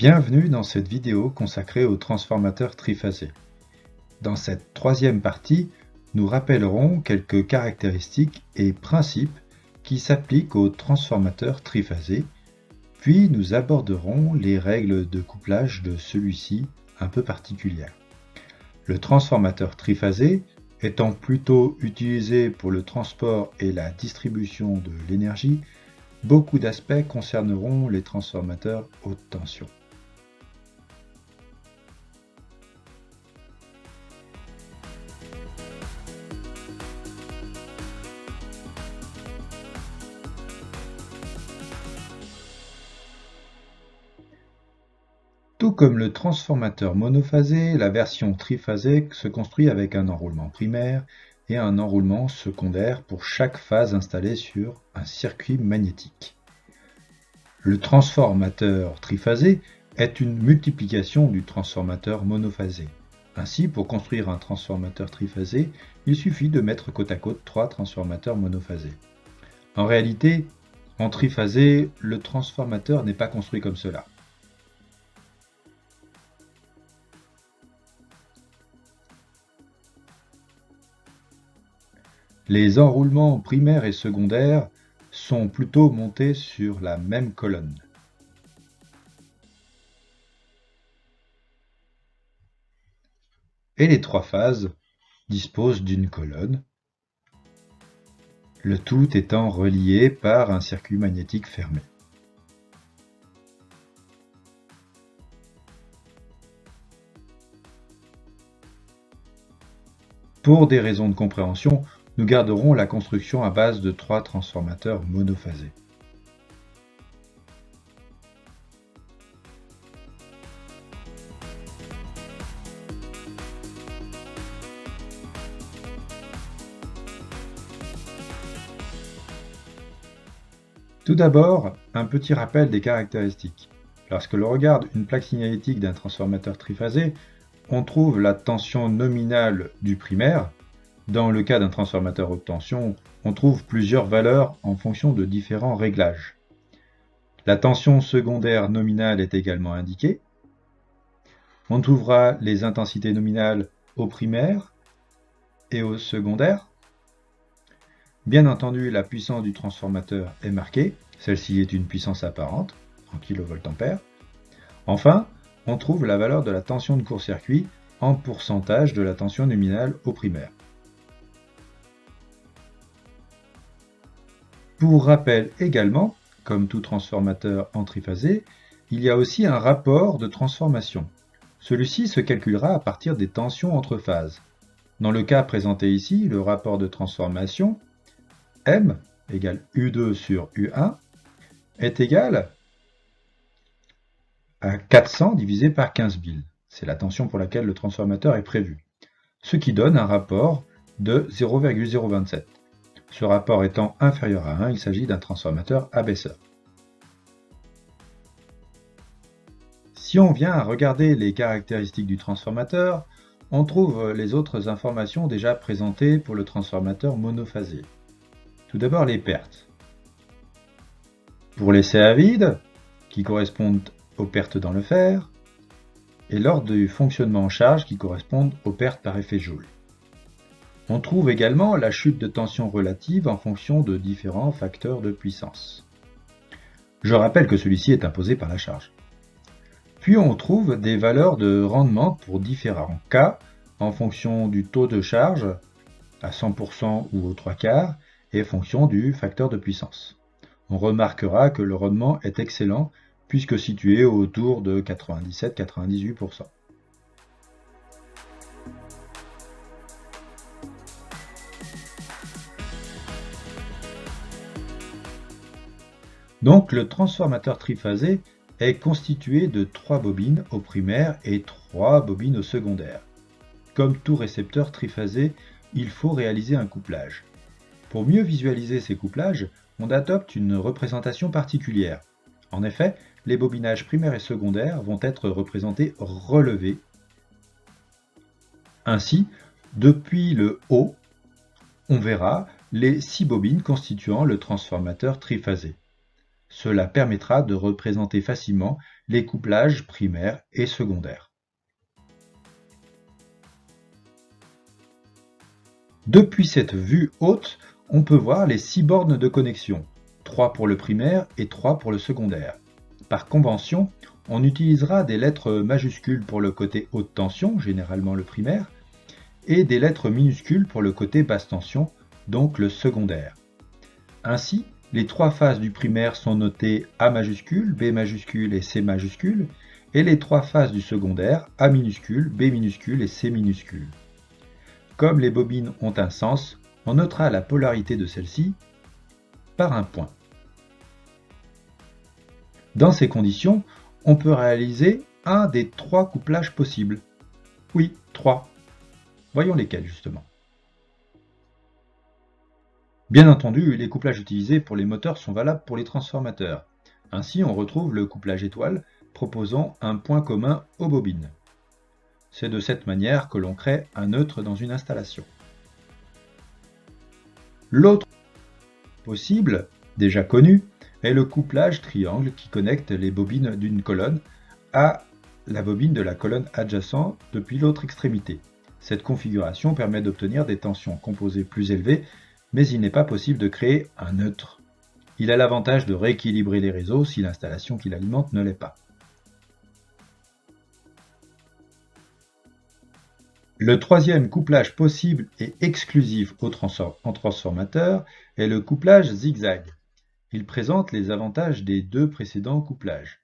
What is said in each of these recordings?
Bienvenue dans cette vidéo consacrée aux transformateurs triphasés. Dans cette troisième partie, nous rappellerons quelques caractéristiques et principes qui s'appliquent aux transformateurs triphasés, puis nous aborderons les règles de couplage de celui-ci un peu particulières. Le transformateur triphasé étant plutôt utilisé pour le transport et la distribution de l'énergie, beaucoup d'aspects concerneront les transformateurs haute tension. Tout comme le transformateur monophasé, la version triphasée se construit avec un enroulement primaire et un enroulement secondaire pour chaque phase installée sur un circuit magnétique. Le transformateur triphasé est une multiplication du transformateur monophasé. Ainsi, pour construire un transformateur triphasé, il suffit de mettre côte à côte trois transformateurs monophasés. En réalité, en triphasé, le transformateur n'est pas construit comme cela. Les enroulements primaires et secondaires sont plutôt montés sur la même colonne. Et les trois phases disposent d'une colonne, le tout étant relié par un circuit magnétique fermé. Pour des raisons de compréhension, nous garderons la construction à base de trois transformateurs monophasés. Tout d'abord, un petit rappel des caractéristiques. Lorsque l'on regarde une plaque signalétique d'un transformateur triphasé, on trouve la tension nominale du primaire. Dans le cas d'un transformateur haute tension, on trouve plusieurs valeurs en fonction de différents réglages. La tension secondaire nominale est également indiquée. On trouvera les intensités nominales au primaire et au secondaire. Bien entendu, la puissance du transformateur est marquée. Celle-ci est une puissance apparente, en kVA. Enfin, on trouve la valeur de la tension de court-circuit en pourcentage de la tension nominale au primaire. Pour rappel également, comme tout transformateur en triphasé, il y a aussi un rapport de transformation. Celui-ci se calculera à partir des tensions entre phases. Dans le cas présenté ici, le rapport de transformation M égale U2 sur U1 est égal à 400 divisé par 15 000. C'est la tension pour laquelle le transformateur est prévu. Ce qui donne un rapport de 0,027. Ce rapport étant inférieur à 1, il s'agit d'un transformateur abaisseur. Si on vient à regarder les caractéristiques du transformateur, on trouve les autres informations déjà présentées pour le transformateur monophasé. Tout d'abord les pertes. Pour les CA vides, qui correspondent aux pertes dans le fer, et lors du fonctionnement en charge qui correspondent aux pertes par effet Joule. On trouve également la chute de tension relative en fonction de différents facteurs de puissance. Je rappelle que celui-ci est imposé par la charge. Puis on trouve des valeurs de rendement pour différents cas en fonction du taux de charge à 100% ou aux 3/4 et en fonction du facteur de puissance. On remarquera que le rendement est excellent puisque situé autour de 97-98%. Donc le transformateur triphasé est constitué de 3 bobines au primaire et 3 bobines au secondaire. Comme tout récepteur triphasé, il faut réaliser un couplage. Pour mieux visualiser ces couplages, on adopte une représentation particulière. En effet, les bobinages primaires et secondaires vont être représentés relevés. Ainsi, depuis le haut, on verra les 6 bobines constituant le transformateur triphasé. Cela permettra de représenter facilement les couplages primaires et secondaires. Depuis cette vue haute, on peut voir les 6 bornes de connexion, 3 pour le primaire et 3 pour le secondaire. Par convention, on utilisera des lettres majuscules pour le côté haute tension, généralement le primaire, et des lettres minuscules pour le côté basse tension, donc le secondaire. Ainsi, les 3 phases du primaire sont notées A majuscule, B majuscule et C majuscule, et les 3 phases du secondaire A minuscule, B minuscule et C minuscule. Comme les bobines ont un sens, on notera la polarité de celle-ci par un point. Dans ces conditions, on peut réaliser un des 3 couplages possibles. Oui, 3. Voyons lesquels justement. Bien entendu, les couplages utilisés pour les moteurs sont valables pour les transformateurs. Ainsi, on retrouve le couplage étoile proposant un point commun aux bobines. C'est de cette manière que l'on crée un neutre dans une installation. L'autre possible, déjà connu, est le couplage triangle qui connecte les bobines d'une colonne à la bobine de la colonne adjacente depuis l'autre extrémité. Cette configuration permet d'obtenir des tensions composées plus élevées, mais il n'est pas possible de créer un neutre. Il a l'avantage de rééquilibrer les réseaux si l'installation qui l'alimente ne l'est pas. Le troisième couplage possible et exclusif en transformateur est le couplage zigzag. Il présente les avantages des 2 précédents couplages.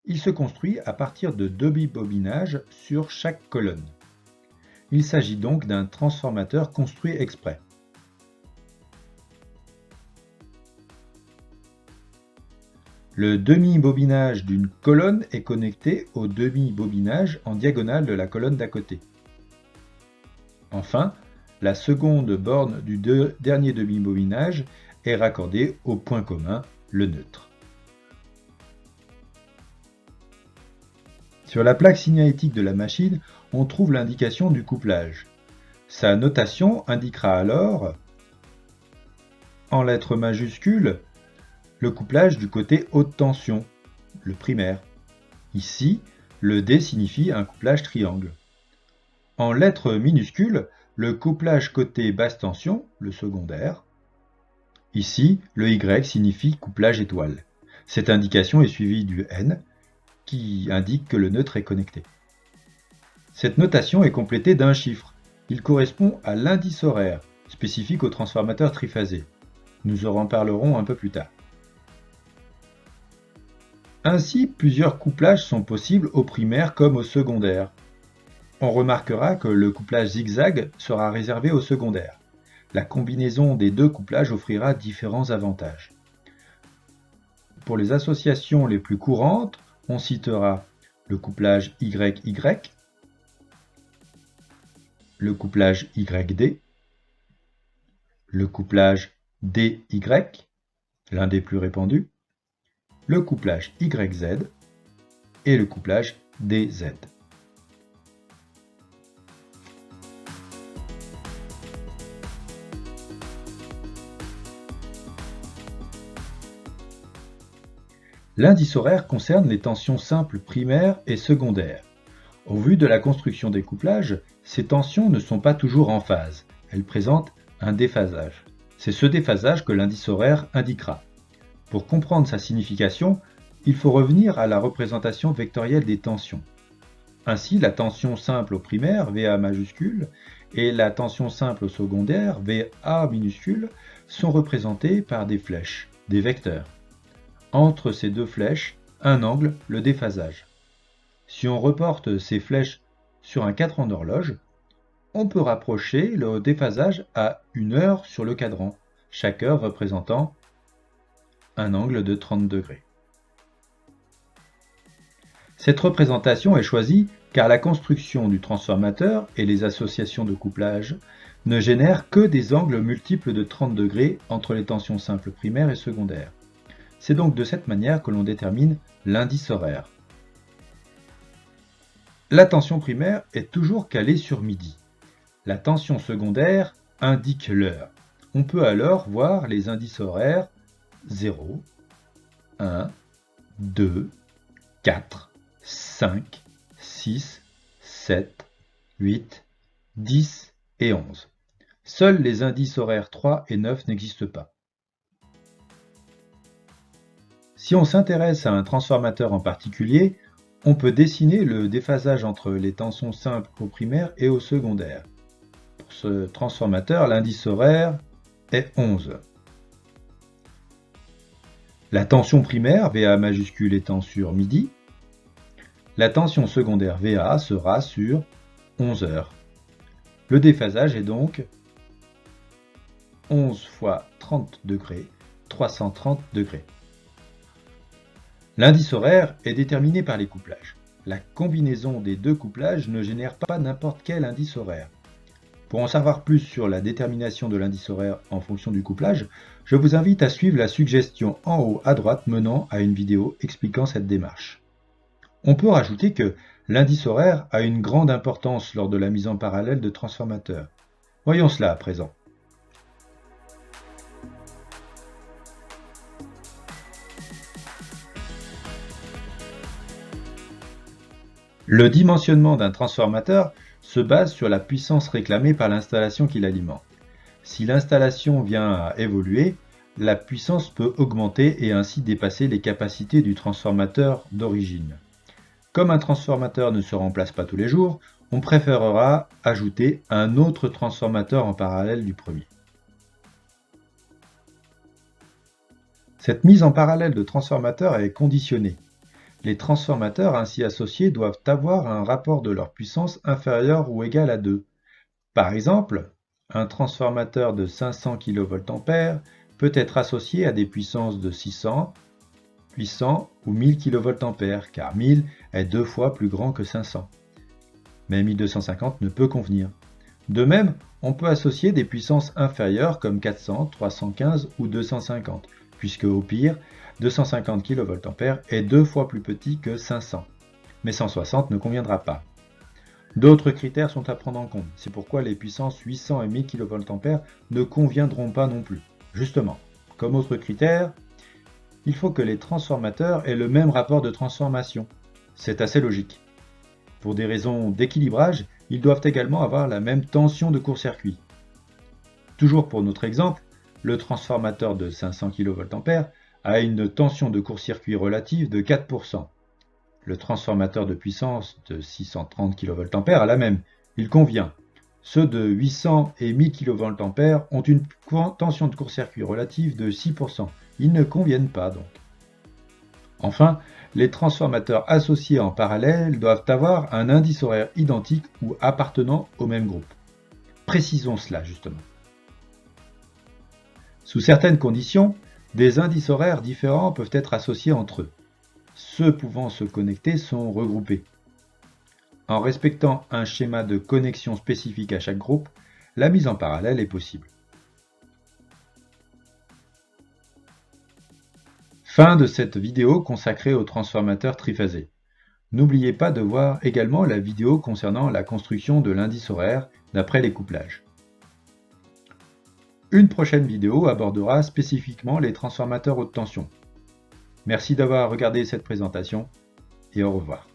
Il se construit à partir de 2 bobinages sur chaque colonne. Il s'agit donc d'un transformateur construit exprès. Le demi-bobinage d'une colonne est connecté au demi-bobinage en diagonale de la colonne d'à côté. Enfin, la seconde borne du dernier demi-bobinage est raccordée au point commun, le neutre. Sur la plaque signalétique de la machine, on trouve l'indication du couplage. Sa notation indiquera alors, en lettres majuscules, le couplage du côté haute tension, le primaire. Ici, le D signifie un couplage triangle. En lettres minuscules, le couplage côté basse tension, le secondaire. Ici, le Y signifie couplage étoile. Cette indication est suivie du N, qui indique que le neutre est connecté. Cette notation est complétée d'un chiffre. Il correspond à l'indice horaire, spécifique au transformateur triphasé. Nous en reparlerons un peu plus tard. Ainsi, plusieurs couplages sont possibles au primaire comme au secondaire. On remarquera que le couplage zigzag sera réservé au secondaire. La combinaison des 2 couplages offrira différents avantages. Pour les associations les plus courantes, on citera le couplage YY, le couplage YD, le couplage DY, l'un des plus répandus, le couplage YZ et le couplage DZ. L'indice horaire concerne les tensions simples primaires et secondaires. Au vu de la construction des couplages, ces tensions ne sont pas toujours en phase, elles présentent un déphasage. C'est ce déphasage que l'indice horaire indiquera. Pour comprendre sa signification, il faut revenir à la représentation vectorielle des tensions. Ainsi, la tension simple au primaire, VA majuscule, et la tension simple au secondaire, VA minuscule, sont représentées par des flèches, des vecteurs. Entre ces 2 flèches, un angle, le déphasage. Si on reporte ces flèches sur un cadran d'horloge, on peut rapprocher le déphasage à 1 heure sur le cadran, chaque heure représentant un angle de 30 degrés. Cette représentation est choisie car la construction du transformateur et les associations de couplage ne génèrent que des angles multiples de 30 degrés entre les tensions simples primaires et secondaires. C'est donc de cette manière que l'on détermine l'indice horaire. La tension primaire est toujours calée sur midi. La tension secondaire indique l'heure. On peut alors voir les indices horaires 0, 1, 2, 4, 5, 6, 7, 8, 10 et 11. Seuls les indices horaires 3 et 9 n'existent pas. Si on s'intéresse à un transformateur en particulier, on peut dessiner le déphasage entre les tensions simples au primaire et au secondaire. Pour ce transformateur, l'indice horaire est 11. La tension primaire, VA majuscule, étant sur midi, la tension secondaire VA sera sur 11 heures. Le déphasage est donc 11 fois 30 degrés, 330 degrés. L'indice horaire est déterminé par les couplages. La combinaison des deux couplages ne génère pas n'importe quel indice horaire. Pour en savoir plus sur la détermination de l'indice horaire en fonction du couplage, je vous invite à suivre la suggestion en haut à droite menant à une vidéo expliquant cette démarche. On peut rajouter que l'indice horaire a une grande importance lors de la mise en parallèle de transformateurs. Voyons cela à présent. Le dimensionnement d'un transformateur se base sur la puissance réclamée par l'installation qui l'alimente. Si l'installation vient à évoluer, la puissance peut augmenter et ainsi dépasser les capacités du transformateur d'origine. Comme un transformateur ne se remplace pas tous les jours, on préférera ajouter un autre transformateur en parallèle du premier. Cette mise en parallèle de transformateurs est conditionnée. Les transformateurs ainsi associés doivent avoir un rapport de leur puissance inférieur ou égal à 2. Par exemple, un transformateur de 500 kVA peut être associé à des puissances de 600, 800 ou 1000 kVA, car 1000 est 2 fois plus grand que 500. Mais 1250 ne peut convenir. De même, on peut associer des puissances inférieures comme 400, 315 ou 250, puisque au pire, 250 kVA est 2 fois plus petit que 500, mais 160 ne conviendra pas. D'autres critères sont à prendre en compte, c'est pourquoi les puissances 800 et 1000 kVA ne conviendront pas non plus. Justement, comme autre critère, il faut que les transformateurs aient le même rapport de transformation. C'est assez logique. Pour des raisons d'équilibrage, ils doivent également avoir la même tension de court-circuit. Toujours pour notre exemple, le transformateur de 500 kVA a une tension de court-circuit relative de 4%. Le transformateur de puissance de 630 kVA a la même, il convient. Ceux de 800 et 1000 kVA ont une tension de court-circuit relative de 6%. Ils ne conviennent pas donc. Enfin, les transformateurs associés en parallèle doivent avoir un indice horaire identique ou appartenant au même groupe. Précisons cela justement. Sous certaines conditions, des indices horaires différents peuvent être associés entre eux. Ceux pouvant se connecter sont regroupés. En respectant un schéma de connexion spécifique à chaque groupe, la mise en parallèle est possible. Fin de cette vidéo consacrée aux transformateurs triphasés. N'oubliez pas de voir également la vidéo concernant la construction de l'indice horaire d'après les couplages. Une prochaine vidéo abordera spécifiquement les transformateurs haute tension. Merci d'avoir regardé cette présentation et au revoir.